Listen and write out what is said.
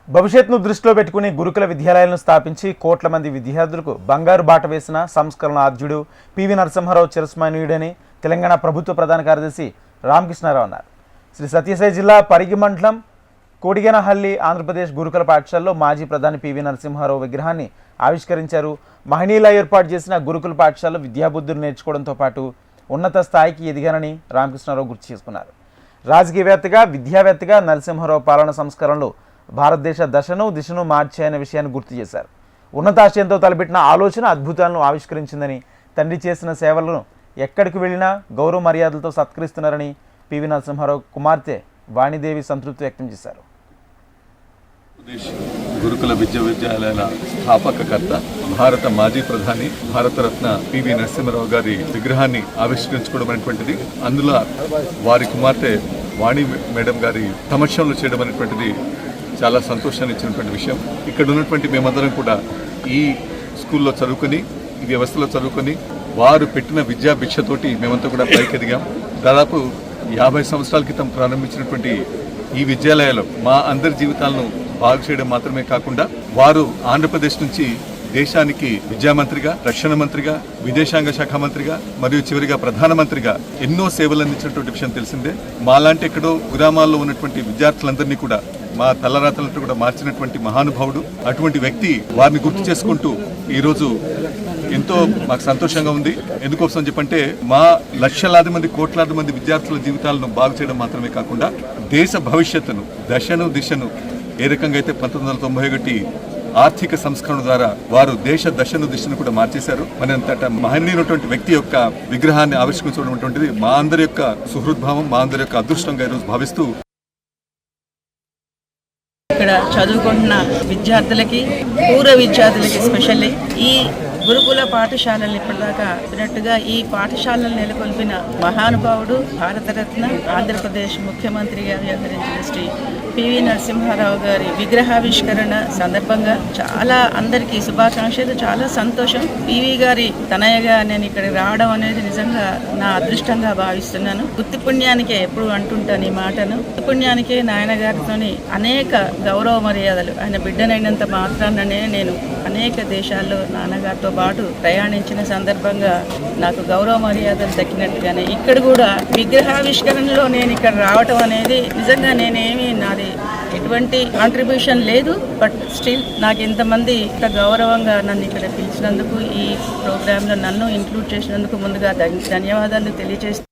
భవిష్యత్తును దృష్టిలో పెట్టుకుని గురుకుల విద్యాలయాలను స్థాపించి కోట్ల మంది విద్యార్థులకు బంగారు బాట వేసిన సంస్కరణ ఆద్యుడు పివి నరసింహారావు చిరస్మరణీయుడని తెలంగాణ ప్రభుత్వ ప్రధాన కార్యదర్శి రామకృష్ణారావు అన్నారు. శ్రీ సత్యసాయి జిల్లా పరిగి మండలం కోడిగేనహల్లి ఆంధ్రప్రదేశ్ గురుకుల పాఠశాలలో మాజీ ప్రధాని పివి నరసింహారావు విగ్రహాన్ని ఆవిష్కరించారు. మహనీయుల ఏర్పాటు చేసిన గురుకుల పాఠశాలలో విద్యాబుద్ధులు నేర్చుకోవడంతో పాటు ఉన్నత స్థాయికి ఎదిగానని రామకృష్ణారావు గుర్తు చేసుకున్నారు. రాజకీయవేత్తగా విద్యావేత్తగా నరసింహారావు పాలన సంస్కరణలు భారతదేశ దశను దిశను మార్చాయనే విషయాన్ని గుర్తు చేశారు. ఉన్నతాశయంతో తలపెట్టిన ఆలోచన అద్భుతాలను ఆవిష్కరించిందని, తండ్రి చేసిన సేవలను ఎక్కడికి వెళ్ళినా గౌరవ మర్యాదలతో సత్కరిస్తున్నారని పివి నరసింహారావు కుమార్తె వాణిదేవి సంతృప్తి వ్యక్తం చేశారు. గురుకుల విద్యాలయాల స్థాపకకర్త భారత మాజీ ప్రధాని భారతరత్న పివి నరసింహారావు గారి విగ్రహాన్ని ఆవిష్కరించుకోవడం అనేటువంటిది, అందులో వారి కుమార్తె వాణి మేడం గారి సమక్షంలో చేయడం అనేటువంటిది చాలా సంతోషాన్ని ఇచ్చినటువంటి విషయం. ఇక్కడ ఉన్నటువంటి మేమందరం కూడా ఈ స్కూల్లో చదువుకొని, ఈ వ్యవస్థలో చదువుకొని, వారు పెట్టిన విద్యా భిక్షతోటి మేమంతా కూడా పైకి ఎదిగాం. దాదాపు 50 సంవత్సరాల క్రితం ప్రారంభించినటువంటి ఈ విద్యాలయాలు మా అందరి జీవితాలను బాగు చేయడం మాత్రమే కాకుండా, వారు ఆంధ్రప్రదేశ్ నుంచి దేశానికి విద్యామంత్రిగా, రక్షణ మంత్రిగా, విదేశాంగ శాఖ మంత్రిగా మరియు చివరిగా ప్రధానమంత్రిగా ఎన్నో సేవలు అందించినటువంటి విషయం తెలిసిందే. మాలాంటి ఎక్కడో గ్రామాల్లో ఉన్నటువంటి విద్యార్థులందరినీ కూడా మా తలరాతలతో కూడా మార్చినటువంటి మహానుభావుడు. అటువంటి వ్యక్తి వారిని గుర్తు చేసుకుంటూ ఈరోజు ఎంతో మాకు సంతోషంగా ఉంది. ఎందుకోసం చెప్పంటే, మా లక్షలాది మంది కోట్లాది మంది విద్యార్థుల జీవితాలను బాగు చేయడం మాత్రమే కాకుండా దేశ భవిష్యత్తును దశను దిశను ఏ రకంగా అయితే 1991 ఆర్థిక సంస్కరణ ద్వారా వారు దేశ దశను దిశను కూడా మార్చేశారు. మరి అంతటా మహనీయునటువంటి వ్యక్తి యొక్క విగ్రహాన్ని ఆవిష్కరించడం అటువంటిది మా అందరి యొక్క సుహృద్భావం, మా అందరి యొక్క అదృష్టంగా ఈరోజు భావిస్తూ, ఇక్కడ చదువుకుంటున్న విద్యార్థులకి, పూర్వ విద్యార్థులకి ఎస్పెషల్లీ ఈ గురుకుల పాఠశాలలు ఇప్పటిదాకా చెప్పినట్టుగా ఈ పాఠశాలలు నెలకొల్పిన మహానుభావుడు, భారతరత్న, ఆంధ్రప్రదేశ్ ముఖ్యమంత్రిగా వ్యవహరించిన శ్రీ పివి నరసింహారావు గారి విగ్రహావిష్కరణ సందర్భంగా చాలా అందరికీ శుభాకాంక్షలు. చాలా సంతోషం. పివి గారి తనయగా నేను ఇక్కడికి రావడం అనేది నిజంగా నా అదృష్టంగా భావిస్తున్నాను. గుత్తి పుణ్యానికే ఎప్పుడు అంటుంటాను ఈ మాటను. గుత్తి పుణ్యానికే నాయన గారితోని అనేక గౌరవ మర్యాదలు, ఆయన బిడ్డనైనంత మాత్రాననే నేను అనేక దేశాల్లో నాన్నగారితో పాటు ప్రయాణించిన సందర్భంగా నాకు గౌరవ మర్యాదలు దక్కినట్టుగానే ఇక్కడ కూడా విగ్రహావిష్కరణలో నేను ఇక్కడ రావటం అనేది నిజంగా నేనేమి నాది ఎటువంటి కాంట్రిబ్యూషన్ లేదు. బట్ స్టిల్ నాకు ఇంతమంది ఇంత గౌరవంగా నన్ను ఇక్కడ పిలిచినందుకు, ఈ ప్రోగ్రాంలో నన్ను ఇంక్లూడ్ చేసినందుకు ముందుగా ధన్యవాదాలు తెలియజేస్తాను.